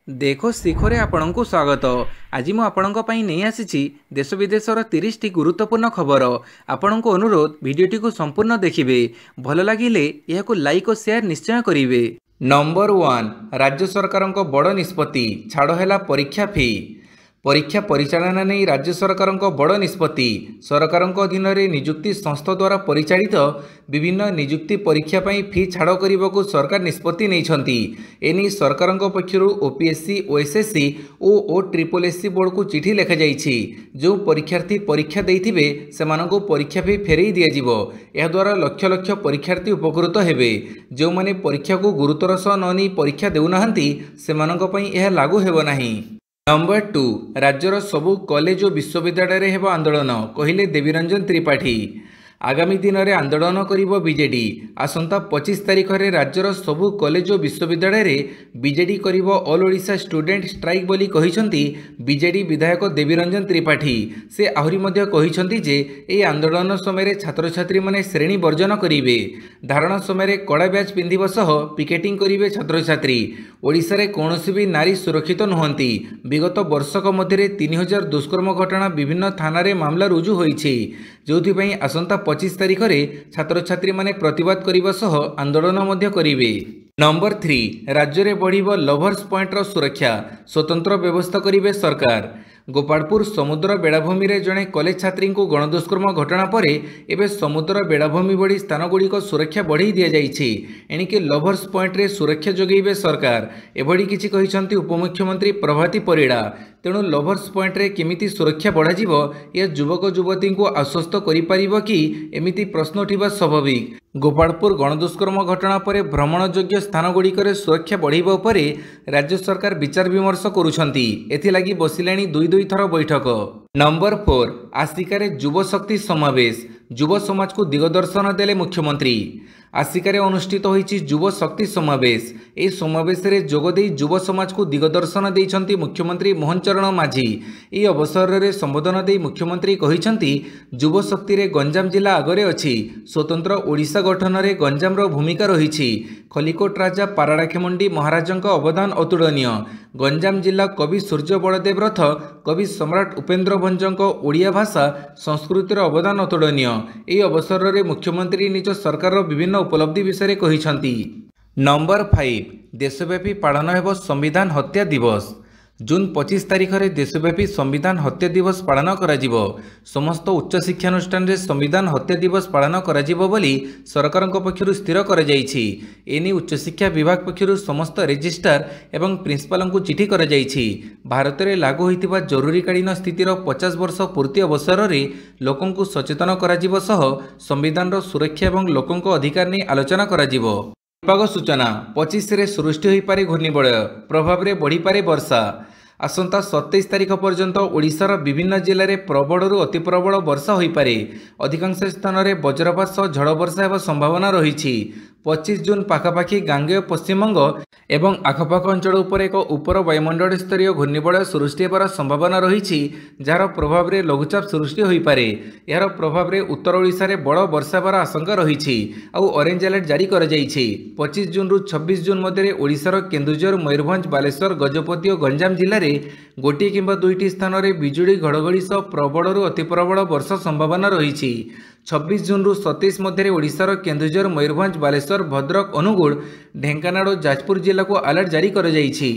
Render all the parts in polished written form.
देखो शिखरे आपणଙ୍କୁ स्वागत। आज मु आपणଙ୍କ ପାଇଁ ନେଇ ଆସିଛି देश विदेशर 30 टी गुरुत्वपूर्ण खबर। आपणଙ୍କୁ अनुरोध भिडियोटी को संपूर्ण देखिए। भल लगिले यह लाइक और शेयर निश्चय करिवे। नंबर 1 राज्य सरकार बड़ निष्पत्ति छाड़ है परीक्षा फी। परीक्षा परिचालना नहीं राज्य सरकार बड़ निष्पत्ति। सरकार अधीन में निजुक्ति संस्था द्वारा परिचालित विभिन्न निजुक्ति परीक्षा पर फी छाड़ करने को सरकार निष्पत्ति नहीं। एने सरकार पक्षर ओपीएससी ओएसएससी और OSSC बोर्ड को चिठी लिखा जाइछि। जो परीक्षार्थी परीक्षा देइथिबे सेमानंको परीक्षा फी फेरई दियाजिबो। यह द्वारा लक्ष लक्ष परीक्षार्थी उपकृत हेबे। जो माने परीक्षा को गुरुतर सह न नहीं परीक्षा देउनाहंती सेमानंको पई यह लागू हेबो नाही। नंबर 2 राज्यर सबु कॉलेज और विश्वविद्यालय हेब आंदोलन कहिले देवीरंजन त्रिपाठी। आगामी दिन में आंदोलन करिबो बीजेडी। आसंता 25 तारिख में राज्यर सबु कॉलेज और विश्वविद्यालय बीजेडी करिबो ऑल ओडिशा स्टूडेंट स्ट्राइक बोली कहिसंती बीजेडी विधायक देवीरंजन त्रिपाठी। से आहुरी मध्य कहिसंती जे ए आंदोलन समय छात्र छात्री माने श्रेणी वर्जन करिवे। धारणा समय कड़ा ब्याज पिंधिबो सह पिकेटिंग करिवे छात्र छात्री। ओडिशा रे कोनोसी भी नारी सुरक्षित नुहंती। विगत वर्षक मध्य 3000 दुष्कर्म घटना विभिन्न थाना रे मामला रुजु होईछि। जोथि आसंता 25 तारिख में छात्र छात्री माने प्रतिवाद करिबा सह आंदोलन मध्य करिवे। नंबर 3 राज्य में बढ़िबो लभर्स पॉइंट सुरक्षा स्वतंत्र व्यवस्था करिवे सरकार। गोपालपुर समुद्र बेड़ाभूमि रे जड़े कॉलेज छात्री को गणदुष्कर्म घटना पर एवं समुद्र बेड़ाभूमि भली स्थान गुड़िक सुरक्षा बढ़ाई दि जाइछि। एणिके लभर्स पॉइंट रे सुरक्षा जोगैबे सरकार एभली किछि कहिसंती उपमुख्यमंत्री प्रभाती परिड़ा। तेणु लभर्स पॉइंट रे केमिति सुरक्षा बढ़ाजिबो या युवक युवती को आश्वस्त करि परिबो कि एमिति प्रश्न उठिबा स्वाभाविक। गोपालपुर गणदुष्कर्म घटना पर भ्रमणयोग्य स्थान गुड़िकर सुरक्षा बढ़ाइबा उपरे राज्य सरकार विचार विमर्श करुछंती। एथिलागि बसिलाणी दुई थर बैठक। नंबर 4 आसिकार युव शक्ति समावेश युव समाज को दिगदर्शन देले मुख्यमंत्री। आसिकार अनुष्ठित होईछि युव शक्ति समावेश। ए समावेश रे जोगदे युव समाज को दिगदर्शन देइछंती मुख्यमंत्री मोहन चरण माझी। ए अवसर रे संबोधन दे मुख्यमंत्री कहिछंती युव शक्ति रे गंजाम जिला आगरे अछि। स्वतंत्र ओडिशा गठन रे गंजाम रो भूमिका रहिछि। खलिकोट राजा पाराडाखेमुंडी महाराजंक अवदान अतुलनीय। गंजाम जिला कवि सूर्य बलदेव रथ कवि सम्राट उपेन्द्र भंजक ओडिया भाषा संस्कृतिर अवदान अतुलनीय। ए अवसर रे मुख्यमंत्री निज सरकार विभिन्न उपलब्धि विषय कहिसंती। नंबर 5 देशव्यापी पालन हेबो संविधान हत्या दिवस। जून 25 तारिख में देशव्यापी संविधान हत्या दिवस पालन कराजिबो। समस्त उच्च शिक्षानुष्ठान रे संविधान हत्या दिवस पालन कराजिबो बोली सरकार पक्षरु स्थिर करा जाइछि। एनी उच्च शिक्षा विभाग पक्षरु समस्त रजिस्ट्रार एवं प्रिंसिपाल को चिठी करा जाइछि। भारत में लागू होइतिबा जरूरीकालीन स्थितिर 50 वर्ष पूर्ति अवसर में लोकों को सचेतन कराजिबो सह संविधान रो सुरक्षा एवं लोकों अधिकार नहीं आलोचना कराजिबो। पाग सूचना 25 रे सृष्टि होई पारे घूर्णिबलय प्रभाव रे बढ़ी पारे वर्षा। आसंता 27 तारिख पर्यंत ओडिशार विभिन्न जिले में प्रबलरू अति प्रबल वर्षा होई पारे। अधिकांश स्थान में वज्रपात सह झड़ वर्षा हेबा संभावना रही। 25 जून पाखापाखि गांगेय पश्चिमबंग एवं आखपाख अंचल उपर एक उपर वायुमंडल स्तरीय घूर्णिबलय सृष्टि होबार संभावना रही। जार प्रभाव में लघुचाप सृष्टि होई पारे। यार प्रभाव में उत्तर ओडिशा रे बड़ वर्षा होबार आशंका रही। ऑरेंज अलर्ट जारी कर जाइछि। 25 जून रु 26 जून मध्य ओडिशार केन्दुझर मयूरभंज बालेश्वर गजपति और गंजाम जिले में गोटे किंबा दुईटी स्थान में बिजुली घड़घड़ी सह प्रबलरू अति प्रबल वर्षा संभावना रही। 26 जून रु 27 मध्य ओडिशार केन्दुझर मयूरभंज बालेश्वर भद्रक अनुगुल ढेंकानाल और जाजपुर जिला को अलर्ट जारी कर जाइछि।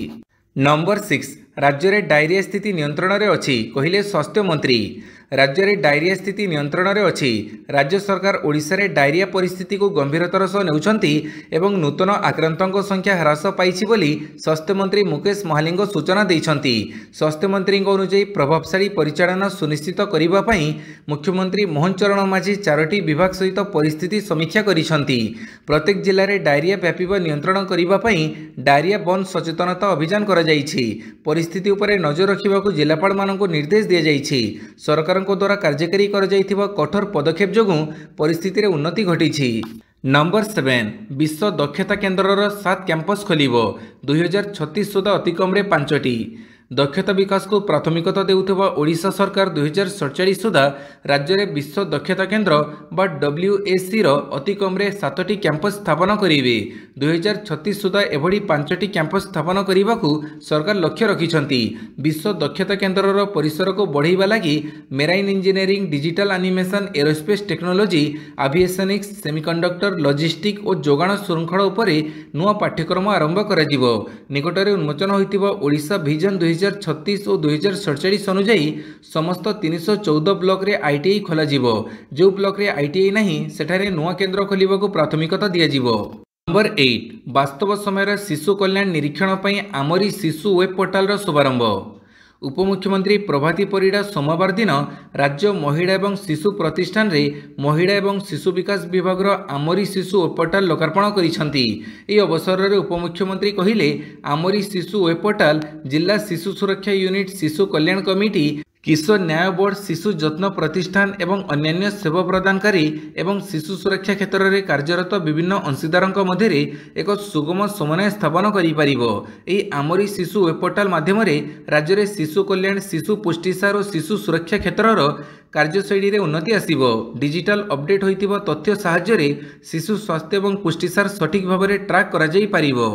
नंबर 6 राज्य में डायरिया स्थिति नियंत्रण में अच्छी कहिले स्वास्थ्य मंत्री। राज्य में डायरिया स्थिति नियंत्रण में अच्छी। राज्य सरकार ओडिशा रे डायरिया परिस्थिति को गंभीरतार सह नेउछंती एवं नूतन आक्रांतों संख्या ह्रास पाइछि बोली स्वास्थ्य मंत्री मुकेश महालिंग सूचना दैछंती। स्वास्थ्य मंत्री अनुଯାयी प्रभावशाली परिचालन सुनिश्चित करिबा पई मुख्यमंत्री मोहन चरण माझी 4टी विभाग सहित परिस्थिति समीक्षा करिसंती। प्रत्येक जिले में डायरिया व्यापिबा नियंत्रण करिबा पई डायरिया बंद सचेतनता अभियान करा जाइछि। परिस्थिति उपरे नजर रखिबाकू जिलापाल मानकू निर्देश दिया जाइछि। सरकार द्वारा कार्यकारी कर जाइथिबा कठोर पदक्षेप जोगु परिस्थिति रे उन्नति घटिछि। नंबर 7 विश्व दक्षता केन्द्रर 7 कैंपस खोलिबो 2036 सुधा अति कम रे 5टी। दक्षता विकास को प्राथमिकता देउथबा ओडिशा सरकार 2047 सुधा राज्य में विश्व दक्षता केन्द्र बा WAC रो अति कम 7टी कैंपस स्थापन करेंगे। 2036 सुधा एभली 5टी कैंपस स्थापन करने को सरकार लक्ष्य रखिछंती। विश्व दक्षता केन्द्र परिसर को बढ़ाइबा लागि marine engineering, digital animation, aerospace technology, avionics, semiconductor, logistic और जोगाण श्रृंखला उपरे नुआ पाठ्यक्रम आरंभ कराजिवो। निकटरे उन्मोचन होइतिबा ओडिशा विजन 2036 और 2047 अनुजाई समस्त 314 ब्लॉक रे आईटीआई खोलाजिवो। जो ब्लॉक रे आईटीआई नहीं सेठारे नुआ केन्द्र खोलिबाको प्राथमिकता दियाजिवो। नंबर 8 वास्तव समय शिशु कल्याण निरीक्षण पई आमरी शिशु वेब पोर्टाल रो शुभारंभ। उपमुख्यमंत्री प्रभाती परिड़ा सोमवार दिन राज्य महिला एवं शिशु प्रतिष्ठान रे महिला एवं शिशु विकास विभाग आमरी शिशु वेब पोर्टाल लोकार्पण करिसेंती। एही अवसर में उपमुख्यमंत्री कहिले आमरी शिशु वेब पोर्टाल जिला शिशु सुरक्षा यूनिट, शिशु कल्याण कमिटी, किशोर न्याय बोर्ड, शिशु जत्न प्रतिष्ठान एवं अन्यान्य सेवा प्रदानकारी एवं शिशु सुरक्षा क्षेत्र में कार्यरत विभिन्न अंशीदारों मध्य एक सुगम समन्वय स्थापन करि आमरी शिशु वेब पोर्टाल माध्यम राज्य में शिशु कल्याण, शिशु पुष्टिसार और शिशु सुरक्षा क्षेत्र कार्यशैली रे उन्नति आसिबो। डिजिटल अपडेट होइतिबा तथ्य साहाय्य शिशु स्वास्थ्य एवं पुष्टिसार सठिक भाव में ट्रैक करा जाई पारिबो।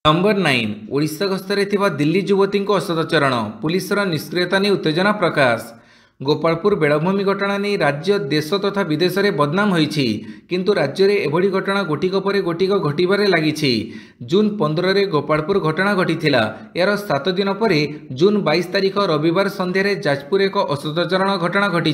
नंबर 9 ओडिशा गस्तरे थिबा दिल्ली युवती असदाचरण, पुलिस निष्क्रियता नहीं उत्तेजना प्रकाश। गोपालपुर बेलाभूमि घटना नहीं राज्य, देश तथा विदेश में बदनाम होइछि, किंतु राज्य में एभली घटना गोटिक पर गोटिक घटबार लगी। जून 15 रे गोपालपुर घटना घटीथिला। यार 7 दिन पर जून 22 तारिख रविवार संध्यारे जाजपुर एक असदाचरण घटना घटी।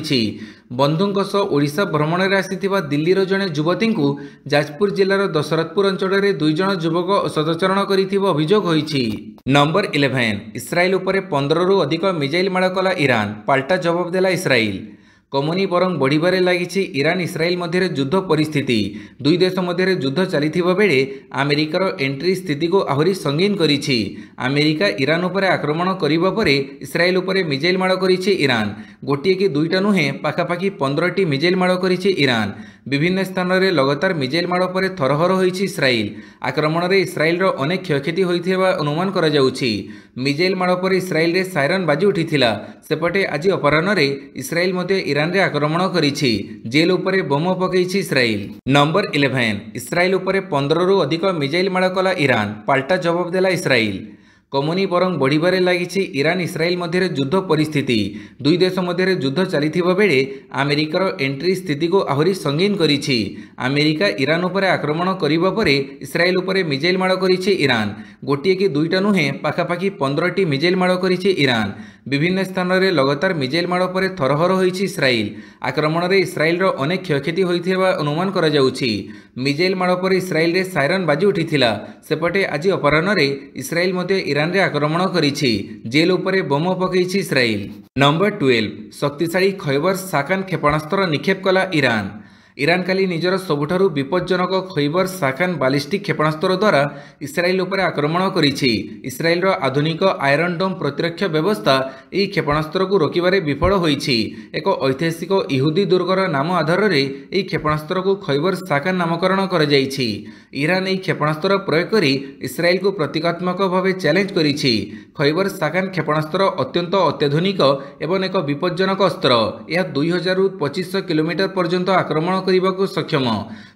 बंधुों सह ओडिशा भ्रमण में आसीथिबा दिल्लीर जड़े युवती को जाजपुर जिलार दशरथपुर अंचल में 2 जण युवक असदाचरण करिथिबा अभियोग होइछि। नंबर 11 इस्राएल उपर 15 रु अधिक मिसाइल माड़ कला ईरान, पाल्टा जवाब देला इस्राएल। कमुनी बरং बढ़िबारे लागिछि ईरान इस्राएल मध्य युद्ध परिस्थिति। दुई देश मध्य युद्ध चलिथिबा बेले अमेरिकार एंट्री स्थिति को आहुरी संगीन करिछि। अमेरिका ईरान उपर आक्रमण करिबा परे इस्राएल उपर मिसाइल माड़ करिछि ईरान। गोटिए कि दुईटा नुहे पाखापाखि 15टी मिसाइल माड़ करिछि ईरान। विभिन्न स्थान में लगातार मिसाइल माड़ पर थरहर होइछि इस्राएल। आक्रमण में इस्राएल अनेक क्षयक्षति होइथिबा अनुमान करा जाउछि। मिसाइल माड़ पर इस्राएल रे सायरन बाजी उठिथिला। सेपटे आज अपराह्न रे इस्राएल मध्य ईरान रे आक्रमण करिछि। जेल उपरे बम पकईछि इस्राएल। नंबर 11 इस्राएल उपरे 15 रु अधिक मिसाइल माड़ कला ईरान, पाल्टा जवाब देला इस्राएल। कमुनी बरং बढ़िबारे लागिछि ईरान इस्राएल मध्य युद्ध परिस्थिति। दुई देश मध्य युद्ध चलिथिबा बेले अमेरिकार एंट्री स्थिति को आहुरी संगीन करिछि। अमेरिका ईरान उपर आक्रमण करिबा परे इस्राएल उपर मिसाइल माड़ करिछि ईरान। गोटिए कि दुईटा नुहे पाखापाखि 15टी मिसाइल माड़ करिछि ईरान। विभिन्न स्थान में लगातार मिसाइल माड़ पर थरहर होइछि इस्राएल। आक्रमण में इस्राएल अनेक क्षयक्षति होइथिबा अनुमान करा जाउछि। मिसाइल माड़ पर इस्राएल रे सायरन बाजी उठिथिला। सेपटे आज अपराह्न रे इस्राएल मध्य ईरान रे आक्रमण करिछि। जेल उपरे बम पकईछि इस्राएल। नंबर 12 शक्तिशाली खैबर साकान क्षेपणास्त्र निक्षेप कला ईरान। ईरान काली निजर सबुठारु विपज्जनक खैबर साकान बालिस्टिक क्षेपणास्त्र द्वारा इस्राएल उपर आक्रमण करिछि। इस्राएल आधुनिक आयरन डोम प्रतिरक्षा व्यवस्था यह क्षेपणास्त्र को रोकबारे विफल होइछि। एक ऐतिहासिक इहुदी दुर्गर नाम आधार में यह क्षेपणास्त्र को खैबर साकान नामकरण कर जाइछि। ईरान यह क्षेपणास्त्र प्रयोग करी इस्राएल को प्रतीकात्मक भाव चैलेंज करिछि। खैबर साकान क्षेपणास्त्र अत्यंत अत्याधुनिक एवं एक विपज्जनक अस्त्र। यह 2000 रु 2500 किलोमीटर पर्यंत आक्रमण करने सक्षम।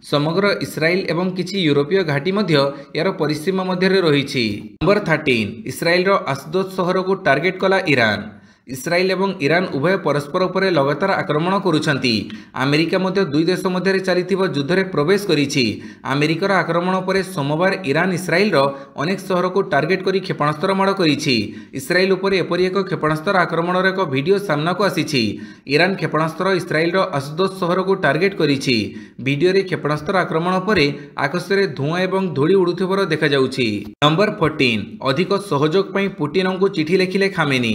समग्र इस्राएल एवं किछि यूरोपीय घाटी मध्य यार परिसीमा मध्य रही। नंबर 13 इस्राएल आशदोद सहर को टार्गेट कला ईरान। इस्राएल एवं ईरान उभय परस्पर उपर लगातार आक्रमण करुछंती। अमेरिका मध्य दुई देश मध्य चलिथिबा युद्ध रे प्रवेश करिछि। अमेरिकार आक्रमण पर सोमवार ईरान इस्राएल अनेक सहर को टार्गेट करी क्षेपणास्त्र माड़ करिछि। इस्राएल उपर एपरि एक क्षेपणास्त्र आक्रमणर एक वीडियो सामना को आसिछि। ईरान क्षेपणास्त्र इस्राएल आशदोद सहर को टार्गेट करिछि। वीडियो रे क्षेपणास्त्र आक्रमण पर आकाश में धुआं एवं धूली उड़ुथिबार देखा जाउछि। नंबर 14 अधिक सहयोग पई पुतिन को चिठी लिखिले खामेनी।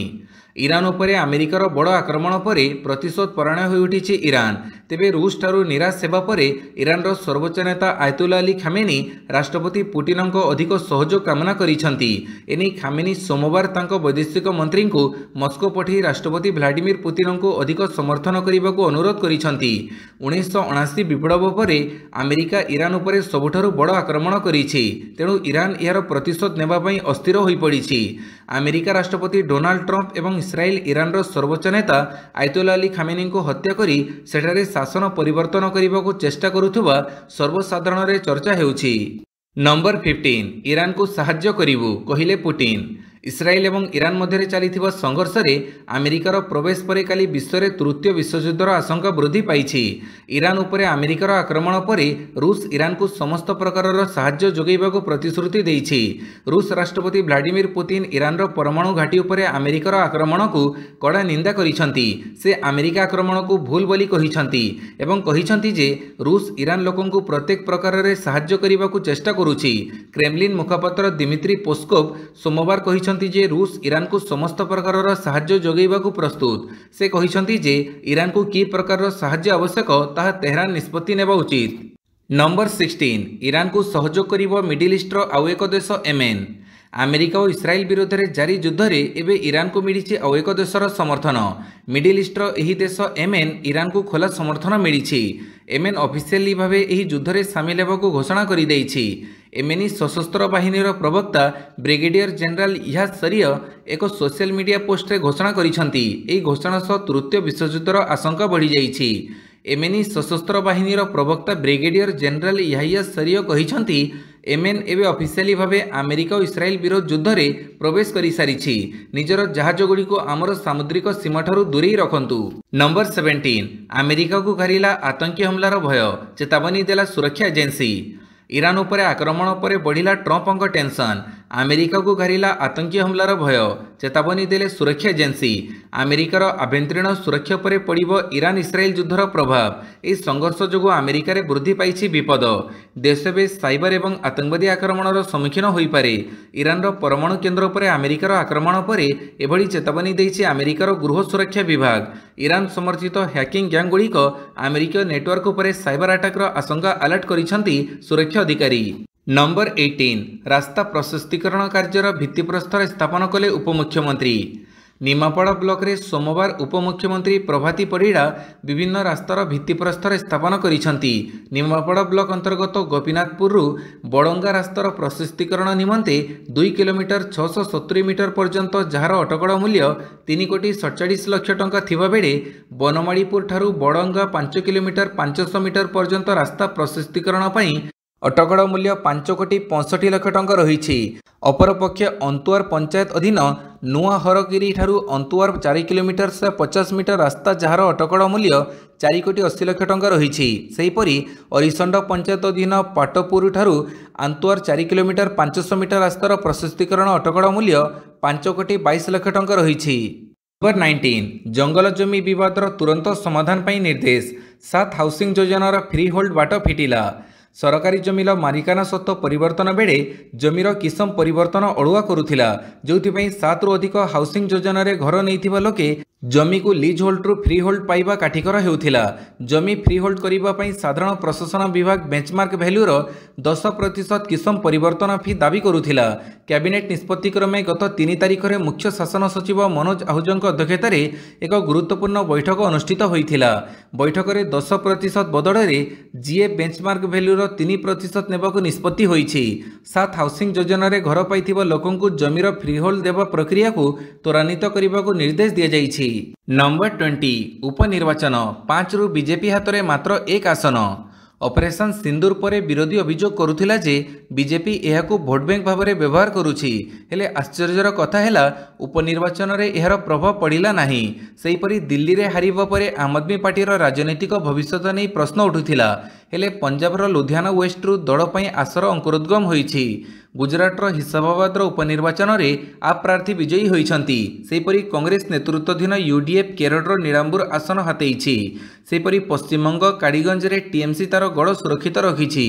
ଇରାନ ଉପରେ ଆମେରିକାର ବଡ଼ ଆକ୍ରମଣ ପରେ ପ୍ରତିଶୋଧ ପରାୟଣ ହୋଇଉଠିଛି ଇରାନ। ତେବେ ରୁଷ ଠାରୁ ନିରାଶ ହେବା ପରେ ଇରାନର ସର୍ବୋଚ୍ଚ ନେତା ଆୟତୁଲ୍ଲା ଅଲି ଖାମେନି ରାଷ୍ଟ୍ରପତି ପୁଟିନଙ୍କ ଅଧିକ ସହଯୋଗ କାମନା କରିଛନ୍ତି। ଏନେଇ ଖାମେନି ସୋମବାର ତାଙ୍କ ବୈଦେଶିକ ମନ୍ତ୍ରୀଙ୍କୁ ମସ୍କୋ ପଠାଇ ରାଷ୍ଟ୍ରପତି ଭ୍ଲାଡିମିର ପୁତିନଙ୍କୁ ଅଧିକ ସମର୍ଥନ କରିବାକୁ ଅନୁରୋଧ କରିଛନ୍ତି। 1979 ବିପ୍ଳବ ପରେ ଆମେରିକା ଇରାନ ଉପରେ ସବୁଠାରୁ ବଡ଼ ଆକ୍ରମଣ କରିଛି। ତେଣୁ ଇରାନ ଏହାର ପ୍ରତିଶୋଧ ନେବା ପାଇଁ ଅସ୍ଥିର ହୋଇପଡ଼ିଛି। ଆମେରିକା ରାଷ୍ଟ୍ରପତି ଡୋନାଲ୍ଡ ଟ୍ରମ୍ପ ଏବଂ ଇସ୍ରାଏଲ ଇରାନର ସର୍ବୋଚ୍ଚ ନେତା ଆୟତୁଲ୍ଲା ଅଲି ଖାମେନିଙ୍କୁ ହତ୍ୟା କରି ସେଠାରେ ଶାସନ ପରିବର୍ତ୍ତନ କରିବାକୁ ଚେଷ୍ଟା କରୁଥିବା ସର୍ବସାଧାରଣରେ ଚର୍ଚ୍ଚା ହେଉଛି। ନମ୍ବର 15 ଇରାନକୁ ସାହାଯ୍ୟ କରିବୁ କହିଲେ ପୁଟିନ। ଇସ୍ରାଏଲ ଏବଂ ଇରାନ ମଧ୍ୟରେ ଚାଲିଥିବା ସଂଘର୍ଷରେ ଆମେରିକାର ପ୍ରବେଶ ପରେ କାଲି ବିଶ୍ୱରେ ତୃତୀୟ ବିଶ୍ୱଯୁଦ୍ଧର ଆଶଙ୍କା ବୃଦ୍ଧି ପାଇଛି। ଇରାନ ଉପରେ ଆମେରିକାର ଆକ୍ରମଣ ପରେ ରୁଷ ଇରାନକୁ ସମସ୍ତ ପ୍ରକାରର ସାହାଯ୍ୟ ଯୋଗାଇବାକୁ ପ୍ରତିଶ୍ରୁତି ଦେଇଛି। ରୁଷ ରାଷ୍ଟ୍ରପତି ଭ୍ଲାଡିମିର ପୁତିନ ଇରାନର ପରମାଣୁ ଘାଟି ଉପରେ ଆମେରିକାର ଆକ୍ରମଣକୁ କଡ଼ା ନିନ୍ଦା କରିଛନ୍ତି। ସେ ଆମେରିକା ଆକ୍ରମଣକୁ ଭୁଲ ବୋଲି କହିଛନ୍ତି ଏବଂ କହିଛନ୍ତି ଯେ ରୁଷ ଇରାନ ଲୋକଙ୍କୁ ପ୍ରତ୍ୟେକ ପ୍ରକାରରେ ସାହାଯ୍ୟ କରିବାକୁ ଚେଷ୍ଟା କରୁଛି। କ୍ରେମଲିନ ମୁଖପାତ୍ର ଦିମିତ୍ରି ପେସ୍କୋଭ୍ ସୋମବାର କହିଛନ୍ତି ଯେ ରୁଷ ଇରାନକୁ ସମସ୍ତ ପ୍ରକାରର ସାହାଯ୍ୟ ଯୋଗାଇବାକୁ ପ୍ରସ୍ତୁତ। ସେ କହିଛନ୍ତି ଯେ ଇରାନକୁ କି ପ୍ରକାରର ସାହାଯ୍ୟ ଆବଶ୍ୟକ ତାହା ତେହରାନ ନିଷ୍ପତ୍ତି ନେବା ଉଚିତ। ନମ୍ବର 16 ଇରାନକୁ ସହଯୋଗ କରିବ ମିଡିଲ ଇଷ୍ଟର ଆଉ ଏକ ଦେଶ ୟେମେନ। ଆମେରିକା ଓ ଇସ୍ରାଏଲ ବିରୋଧରେ ଜାରି ଯୁଦ୍ଧରେ ଏବେ ଇରାନକୁ ମିଳିଛି ଆଉ ଏକ ଦେଶର ସମର୍ଥନ। ମିଡିଲ ଇଷ୍ଟର ଏହି ଦେଶ ୟେମେନ ଇରାନକୁ ଖୋଲା ସମର୍ଥନ ମିଳିଛି। ୟେମେନ ଅଫିସିଆଲି ଭାବେ ଏହି ଯୁଦ୍ଧରେ ସାମିଲ ହେବାକୁ ଘୋଷଣା କରିଦେଇଛି। ୟେମେନି ସଶସ୍ତ୍ର ବାହିନୀର ପ୍ରବକ୍ତା ବ୍ରିଗେଡିୟର ଜେନେରାଲ ଇହାଦ ସରିୟ ଏକ ସୋସିଆଲ ମିଡିଆ ପୋଷ୍ଟରେ ଘୋଷଣା କରିଛନ୍ତି। ଏହି ଘୋଷଣା ସହ ତୃତୀୟ ବିଶ୍ୱଯୁଦ୍ଧର ଆଶଙ୍କା ବଢ଼ିଯାଇଛି। ୟେମେନି ସଶସ୍ତ୍ର ବାହିନୀର ପ୍ରବକ୍ତା ବ୍ରିଗେଡିୟର ଜେନେରାଲ ଇହାୟା ସରିୟ କହିଛନ୍ତି ୟେମେନ ଏବେ ଅଫିସିଆଲି ଭାବେ ଆମେରିକା ଓ ଇସ୍ରାଏଲ ବିରୋଧ ଯୁଦ୍ଧରେ ପ୍ରବେଶ କରିସାରିଛି। ନିଜର ଜାହାଜଗୁଡ଼ିକୁ ଆମର ସାମୁଦ୍ରିକ ସୀମାଠାରୁ ଦୂରେଇ ରଖନ୍ତୁ। ନମ୍ବର 17 ଆମେରିକାକୁ ଘାରିଲା ଆତଙ୍କୀ ହମଲାର ଭୟ, ଚେତାବନୀ ଦେଲା ସୁରକ୍ଷା ଏଜେନ୍ସି। ଇରାନ ଉପରେ ଆକ୍ରମଣ ପରେ ବଢ଼ିଲା ଟ୍ରମ୍ପଙ୍କ ଟେନସନ। ଆମେରିକାକୁ ଘାରିଲା ଆତଙ୍କୀ ହମଲାର ଭୟ, ଚେତାବନୀ ଦେଲେ ସୁରକ୍ଷା ଏଜେନ୍ସି। ଆମେରିକାର ଆଭ୍ୟନ୍ତରୀଣ ସୁରକ୍ଷା ଉପରେ ପଡ଼ିବ ଇରାନ ଇସ୍ରାଏଲ ଯୁଦ୍ଧର ପ୍ରଭାବ। ଏହି ସଂଘର୍ଷ ଯୋଗୁଁ ଆମେରିକାରେ ବୃଦ୍ଧି ପାଇଛି ବିପଦ। ଦେଶ ଏବେ ସାଇବର ଏବଂ ଆତଙ୍କବାଦୀ ଆକ୍ରମଣର ସମ୍ମୁଖୀନ ହୋଇପାରେ। ଇରାନର ପରମାଣୁ କେନ୍ଦ୍ର ଉପରେ ଆମେରିକାର ଆକ୍ରମଣ ପରେ ଏଭଳି ଚେତାବନୀ ଦେଇଛି ଆମେରିକାର ଗୃହ ସୁରକ୍ଷା ବିଭାଗ। ଇରାନ ସମର୍ଥିତ ହ୍ୟାକିଂ ଗ୍ୟାଙ୍ଗଗୁଡ଼ିକ ଆମେରିକୀୟ ନେଟୱାର୍କ ଉପରେ ସାଇବର ଆଟାକର ଆଶଙ୍କା ଆଲର୍ଟ କରିଛନ୍ତି ସୁରକ୍ଷା ଅଧିକାରୀ। ନମ୍ବର 18 ରାସ୍ତା ପ୍ରଶସ୍ତୀକରଣ କାର୍ଯ୍ୟର ଭିତ୍ତିପ୍ରସ୍ତର ସ୍ଥାପନ କଲେ ଉପମୁଖ୍ୟମନ୍ତ୍ରୀ। ନିମାପଡ଼ା ବ୍ଲକରେ ସୋମବାର ଉପମୁଖ୍ୟମନ୍ତ୍ରୀ ପ୍ରଭାତୀ ପରିଡ଼ା ବିଭିନ୍ନ ରାସ୍ତାର ଭିତ୍ତିପ୍ରସ୍ତର ସ୍ଥାପନ କରିଛନ୍ତି। ନିମାପଡ଼ା ବ୍ଲକ ଅନ୍ତର୍ଗତ ଗୋପୀନାଥପୁରରୁ ବଡ଼ଙ୍ଗା ରାସ୍ତାର ପ୍ରଶସ୍ତୀକରଣ ନିମନ୍ତେ 2 କିଲୋମିଟର 670 ମିଟର ପର୍ଯ୍ୟନ୍ତ ଯାହାର ଅଟକଳ ମୂଲ୍ୟ 3,47 ଲକ୍ଷ ଟଙ୍କା ଥିବାବେଳେ ବନମାଳୀପୁର ଠାରୁ ବଡ଼ଙ୍ଗା 5 କିଲୋମିଟର 500 ମିଟର ପର୍ଯ୍ୟନ୍ତ ରାସ୍ତା ପ୍ରଶସ୍ତୀକରଣ ପାଇଁ ଅଟକଳ ମୂଲ୍ୟ 5,65 ଲକ୍ଷ ଟଙ୍କା ରହିଛି। ଅପରପକ୍ଷେ ଅନ୍ତୁଆର ପଞ୍ଚାୟତ ଅଧୀନ ନୂଆ ହରଗିରି ଠାରୁ ଅନ୍ତୁଆର 4 କିଲୋମିଟର 150 ମିଟର ରାସ୍ତା ଯାହାର ଅଟକଳ ମୂଲ୍ୟ 4,80 ଲକ୍ଷ ଟଙ୍କା ରହିଛି। ସେହିପରି ଅରିଷଣ୍ଡ ପଞ୍ଚାୟତ ଅଧୀନ ପାଟପୁର ଠାରୁ ଆନ୍ତୁଆର 4 କିଲୋମିଟର 500 ମିଟର ରାସ୍ତାର ପ୍ରଶସ୍ତୀକରଣ ଅଟକଳ ମୂଲ୍ୟ 5,22 ଲକ୍ଷ ଟଙ୍କା ରହିଛି। ନମ୍ବର 19 ଜଙ୍ଗଲ ଜମି ବିବାଦର ତୁରନ୍ତ ସମାଧାନ ପାଇଁ ନିର୍ଦ୍ଦେଶ। 7 ହାଉସିଂ ଯୋଜନାର ଫ୍ରି ହୋଲ୍ଡ ବାଟ ଫିଟିଲା। ସରକାରୀ ଜମିର ମାଲିକାନା ସତ୍ତ୍ୱ ପରିବର୍ତ୍ତନ ବେଳେ ଜମିର କିସମ ପରିବର୍ତ୍ତନ ଅଡ଼ୁଆ କରୁଥିଲା, ଯେଉଁଥିପାଇଁ 7ରୁ ଅଧିକ ହାଉସିଂ ଯୋଜନାରେ ଘର ନେଇଥିବା ଲୋକେ ଜମିକୁ ଲିଜ୍ ହୋଲ୍ଡରୁ ଫ୍ରି ହୋଲ୍ଡ ପାଇବା କାଠିକର ହେଉଥିଲା। ଜମି ଫ୍ରି ହୋଲ୍ଡ କରିବା ପାଇଁ ସାଧାରଣ ପ୍ରଶାସନ ବିଭାଗ ବେଞ୍ଚମାର୍କ ଭ୍ୟାଲ୍ୟୁର 10% କିସମ ପରିବର୍ତ୍ତନ ଫି ଦାବି କରୁଥିଲା। କ୍ୟାବିନେଟ୍ ନିଷ୍ପତ୍ତି କ୍ରମେ ଗତ 3 ତାରିଖରେ ମୁଖ୍ୟ ଶାସନ ସଚିବ ମନୋଜ ଆହୁଜାଙ୍କ ଅଧ୍ୟକ୍ଷତାରେ ଏକ ଗୁରୁତ୍ୱପୂର୍ଣ୍ଣ ବୈଠକ ଅନୁଷ୍ଠିତ ହୋଇଥିଲା। ବୈଠକରେ 10% ବଦଳରେ ଜିଏ ବେଞ୍ଚମାର୍କ ଭ୍ୟାଲ୍ୟୁର 3% ନେବାକୁ ନିଷ୍ପତ୍ତି ହୋଇଛି। 7 ହାଉସିଂ ଯୋଜନାରେ ଘର ପାଇଥିବା ଲୋକଙ୍କୁ ଜମିର ଫ୍ରି ହୋଲ୍ଡ ଦେବା ପ୍ରକ୍ରିୟାକୁ ତ୍ୱରାନ୍ୱିତ କରିବାକୁ ନିର୍ଦ୍ଦେଶ ଦିଆଯାଇଛି। ନମ୍ବର 20 ଉପନିର୍ବାଚନ 5ରୁ ବିଜେପି ହାତରେ ମାତ୍ର 1 ଆସନ। ଅପରେସନ ସିନ୍ଦୁର ପରେ ବିରୋଧୀ ଅଭିଯୋଗ କରୁଥିଲା ଯେ ବିଜେପି ଏହାକୁ ଭୋଟ ବ୍ୟାଙ୍କ ଭାବରେ ବ୍ୟବହାର କରୁଛି। ହେଲେ ଆଶ୍ଚର୍ଯ୍ୟର କଥା ହେଲା ଉପନିର୍ବାଚନରେ ଏହାର ପ୍ରଭାବ ପଡ଼ିଲା ନାହିଁ। ସେହିପରି ଦିଲ୍ଲୀରେ ହାରିବା ପରେ ଆମ ଆଦମୀ ପାର୍ଟିର ରାଜନୈତିକ ଭବିଷ୍ୟତ ନେଇ ପ୍ରଶ୍ନ ଉଠୁଥିଲା। ହେଲେ ପଞ୍ଜାବର ଲୁଧିଆନା ୱେଷ୍ଟରୁ ଦଳ ପାଇଁ ଆଶାର ଅଙ୍କୁରୋଦ୍ଗମ ହୋଇଛି। ଗୁଜରାଟର ହିସାବାବାଦର ଉପନିର୍ବାଚନରେ ଆପ୍ ପ୍ରାର୍ଥୀ ବିଜୟୀ ହୋଇଛନ୍ତି। ସେହିପରି କଂଗ୍ରେସ ନେତୃତ୍ୱାଧୀନ ୟୁଡିଏଫ୍ କେରଳର ନିଳାମ୍ବୁର ଆସନ ହାତେଇଛି। ସେହିପରି ପଶ୍ଚିମବଙ୍ଗ କାଡ଼ିଗଞ୍ଜରେ ଟିଏମ୍ସି ତାର ଗଡ଼ ସୁରକ୍ଷିତ ରଖିଛି।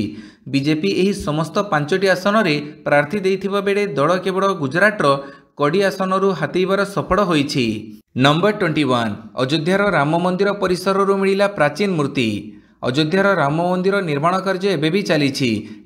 ବିଜେପି ଏହି ସମସ୍ତ 5ଟି ଆସନରେ ପ୍ରାର୍ଥୀ ଦେଇଥିବା ବେଳେ ଦଳ କେବଳ ଗୁଜରାଟର कड़ी आसनरू हातेइबार सफल होइछि। नंबर 21 अयोध्यार राम मंदिर परिसररू मिलिला प्राचीन मूर्ति। अयोध्यार राम मंदिर निर्माण कार्य एबे भी चली।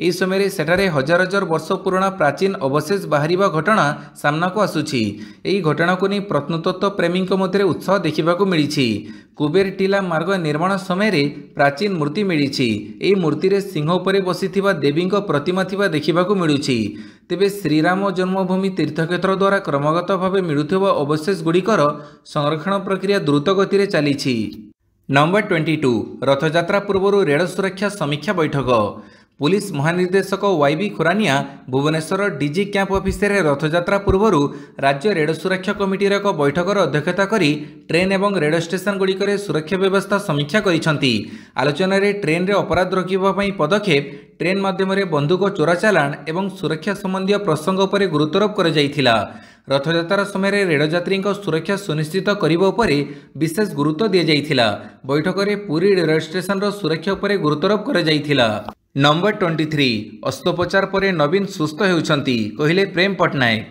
यह समय सेठारे हजार हजार वर्ष पुराना प्राचीन अवशेष बाहर घटना सामना को आसुछि। यही घटना को नहीं प्रत्नतत्व प्रेमी मध्य उत्साह देखा मिली। कुबेर टीला मार्ग निर्माण समय प्राचीन मूर्ति मिली। यही मूर्ति सिंह उपर बसी देवी प्रतिमा थिबा देखा मिलूछि। तेबे श्रीराम जन्मभूमि तीर्थक्षेत्र द्वारा क्रमगत भाव मिलुथिबा अवशेष गुड़िकर संरक्षण प्रक्रिया द्रुत गति चली। नंबर 22 रथयात्रा पूर्व रेल सुरक्षा समीक्षा बैठक। पुलिस महानिर्देशक YB Khurania Bhubaneswar DG camp office रे रथयात्रा पूर्व राज्य रेल सुरक्षा कमिटीर एक बैठकर अध्यक्षता करी ट्रेन एवं रेल स्टेशन गुड़िकर सुरक्षा व्यवस्था समीक्षा करिसेंती। आलोचना रे ट्रेन रे अपराध रोकिबा पई पदक्षेप, ट्रेन माध्यम बंधुक चोरा चालाण एवं सुरक्षा संबंधी प्रसंग उपर गुरुत्वारोप कर जाइथिला। रथयात्रा समय रेलयात्री सुरक्षा सुनिश्चित करने पर विशेष गुरुत्व दि जाइथिला। बैठक में पुरी रेल स्टेशन सुरक्षा उपर गुरुत्वारोप कर जाइथिला। नंबर 23 अस्त्रोपचार पर नवीन सुस्थ होउछंती कहिले प्रेम पटनायक।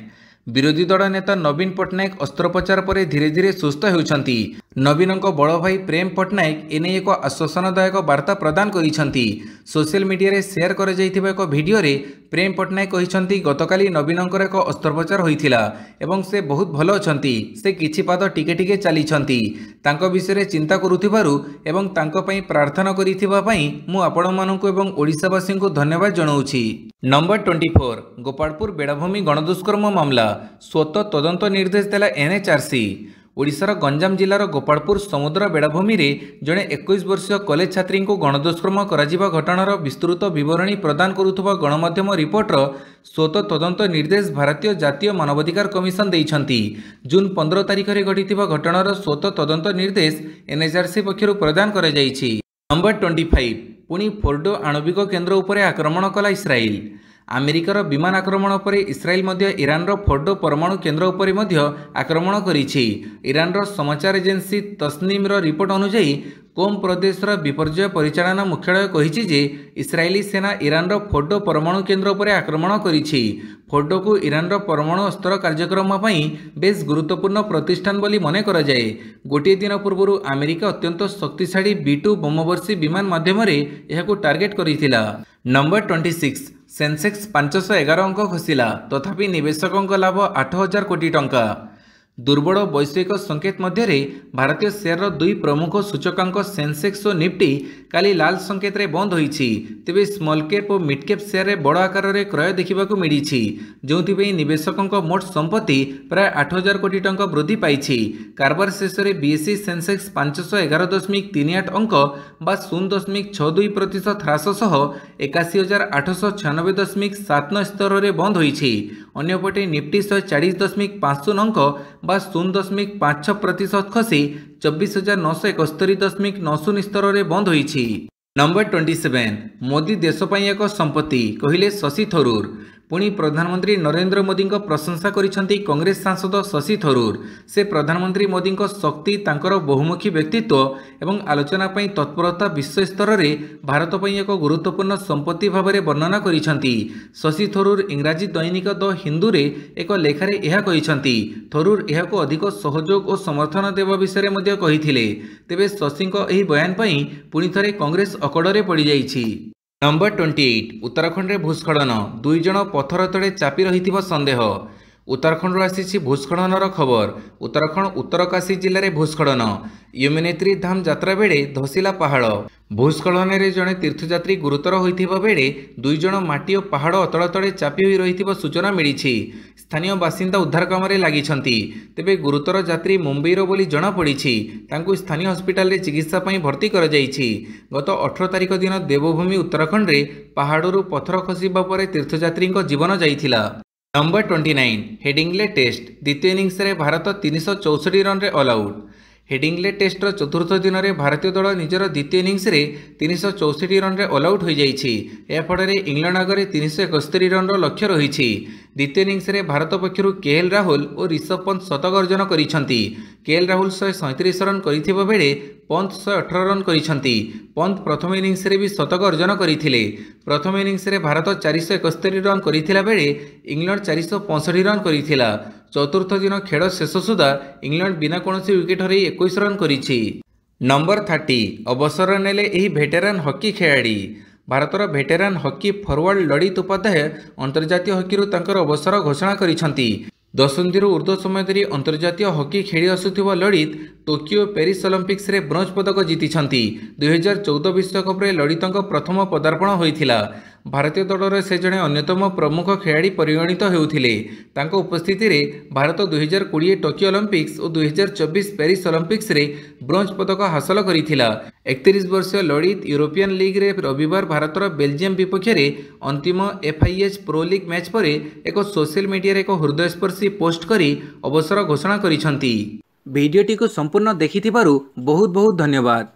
विरोधी दल नेता नवीन पटनायक अस्त्रोपचार पर धीरे धीरे सुस्थ होउछंती। नवीन बड़ भाई प्रेम पटनायक एने एक आश्वासनदायक वार्ता प्रदान करिसेंती। सोशल मीडिया रे शेयर कर जाइथिबा एक वीडियो रे प्रेम पटनायक कहिसेंती गतकाली नवीन एक अस्त्रोपचार होइथिला एवं से बहुत भलो अछंती। से किछि पाद टिके टिके चलीछंती। तांको विषय रे चिंता करुथिबारु एवं तांको पई प्रार्थना करिथिबा पई मु आपण माननकु एवं ओडिसावासी को धन्यवाद जणाउछि। नंबर 24 गोपालपुर बेड़ाभूमि गणदुष्कर्म मामला स्वतः तदंत निर्देश देला एनएचआरसी। ओडिशार गंजाम जिलार गोपालपुर समुद्र बेड़ाभूमि रे जड़े 21 वर्षीय कॉलेज छात्री को गणदुष्कर्म कराजिबा घटनार विस्तृत विवरणी प्रदान करुथुबा गणमाध्यम रिपोर्टर स्वतः तदंत निर्देश भारतीय जातीय मानवाधिकार कमिशन देइछंती। जून 15 तारिख रे घटिथिबा घटनार स्वतः तदंत निर्देश एनएचआरसी पक्षरु प्रदान करा जाइछि। नंबर 25 पुणी फोर्डो आणविक केन्द्र उपरे आक्रमण कला इस्राएल। अमेरिकार विमान आक्रमण पर इस्राएल मध्य ईरान फोर्डो परमाणु केन्द्र उपर आक्रमण करिछि। ईरान समाचार एजेंसी तस्नीम रिपोर्ट अनुसार कोम प्रदेशर विपर्यय परिचालना मुख्यालय कहिछि जे इस्राएली सेना ईरान फोर्डो परमाणु केन्द्र उपर आक्रमण करिछि। फोर्डो को ईरान परमाणु अस्त्र कार्यक्रम पई बेस गुरुत्वपूर्ण प्रतिष्ठान बोली मने करा जाए। गोटे दिन पूर्व अमेरिका अत्यंत शक्तिशाली B2 बोमवर्षी विमान माध्यम यहां टार्गेट करिथिला। नंबर 26 सेंसेक्स 511 अंक खसिला तथापि निवेशकों लाभ 8000 कोटी टंका। दुर्बल वैश्विक संकेत मध्य भारतीय शेयर दुई प्रमुख सूचकांक सेंसेक्स और निफ्टी काली लाल संकेत रे बंद होईछि। तेबे स्मॉल कैप और मिड कैप शेयर रे बड़ आकार रे क्रय देखा मिली, जो निवेशकों मोट संपत्ति प्राय 8000 कोटी टंका वृद्धि पाई। कारबार शेष में बीएसई सेंसेक्स 511.38 अंक बा 0.62% ह्रास सह 81,896.79 स्तर में बंद होईछि। अन्यपटे निफ्टी 140.50 अंक बा 0.56% खसी 24,971.90 स्तर में बंद होईछि। नंबर 27 मोदी देश पई एक संपत्ति कहिले शशि थरूर। पुणी प्रधानमंत्री नरेंद्र मोदी प्रशंसा करिसेंती कांग्रेस सांसद शशि थरूर। से प्रधानमंत्री मोदी शक्ति तांकर बहुमुखी व्यक्तित्व एवं आलोचना पई तत्परता विश्व स्तर में भारत पई एक गुरुत्वपूर्ण संपत्ति भाव में वर्णना करिसेंती। शशि थरूर इंग्राजी दैनिक द हिंदू रे एक लेखारे यह कहिसेंती। थरूर यहाको अधिक सहयोग और समर्थन देवा विषय में कहिथिले। तेबे शशि एही बयान पई पुणी थरे कांग्रेस अकड़े पड़ जाइछि। नंबर 28 उत्तराखंड में भूस्खलन 2 जन पथर तले चापी रही संदेह। उत्तराखंड आसी भूस्खलनर खबर। उत्तराखंड उत्तरकाशी जिले में भूस्खलन यमुनेत्री धाम यात्रा बेले धसिला पहाड़। भूस्खलन में जड़े तीर्थयात्री गुरुतर होता बेले 2 जन माटी और पहाड़ अतल तले चापी हो रही सूचना मिली। स्थानीय बासिंदा उद्धार काम लगी। तेबे गुरुतर यात्री मुंबईर बोली जमापड़ी। स्थानीय हस्पिटाल चिकित्सा भर्ती कर गत 18 तारिख दिन देवभूमि उत्तराखंड में पहाड़ू पथर खसवा पर तीर्थयात्री जीवन जाइथिला। नंबर 29 हेडिंग्ले टेस्ट द्वितीय इनिंग्स रे भारत 364 रन रे ऑल आउट। हेडिंग्ले टेस्टर चतुर्थ दिन में भारतीय दल निजर द्वितीय इनिंग्स रे 364 रन रे ऑल आउट हो जाइछि। या फल इंग्लैंड आगे 371 रन लक्ष्य रही। द्वितीय इनिंग्स रे भारत पक्षर केएल राहुल और ऋषभ पंत शतक अर्जन करिसेंती। केएल राहुल 137 रन करिथिबा बेले पंत 118 रन करिसेंती। पंत प्रथम इनिंग्स रे भी शतक अर्जन करथिले। प्रथम इनिंग्स रे भारत 471 रन करिथिला बेले इंग्लैंड 465 रन करिथिला। चतुर्थ दिन खेल शेष सुधा इंग्लैंड बिना कौनसी विकेट हरई 21 रन करिछि। नंबर 30 अवसर नेले एही भेटेरान हॉकी खेलाड़ी। भारतर veteran hockey forward Lalit Upadhyay अंतर्जातीय हॉकी तांकर अवसर घोषणा करिसंती। दशंधि ऊर्ध्व समय धरी अंतर्जातीय हॉकी खेली आसुथिबा ललित टोकियो पेरिस ओलंपिक्स रे ब्रोंज पदक जीतिछंती। 2014 विश्वकप रे ललितଙ୍କ प्रथम पदार्पण होइथिला। भारतीय दलर से जड़े अन्यतम प्रमुख खेलाड़ी परिगणित होउथिले। तांको उपस्थिति रे भारत 2020 टोकियो ओलंपिक्स और 2024 पेरिस ओलंपिक्स रे ब्रोंज पदक हासिल करिथिला। 31 वर्षीय ललित यूरोपियन लीग रे रविवार भारतर बेल्जियम विपक्ष रे अंतिम FIH प्रो लीग मैच पर एक सोशल मीडिया रे एक हृदयस्पर्शी पोस्ट करी अवसर घोषणा करिसंती। वीडियोटी को संपूर्ण देखिथिबारु बहुत बहुत धन्यवाद।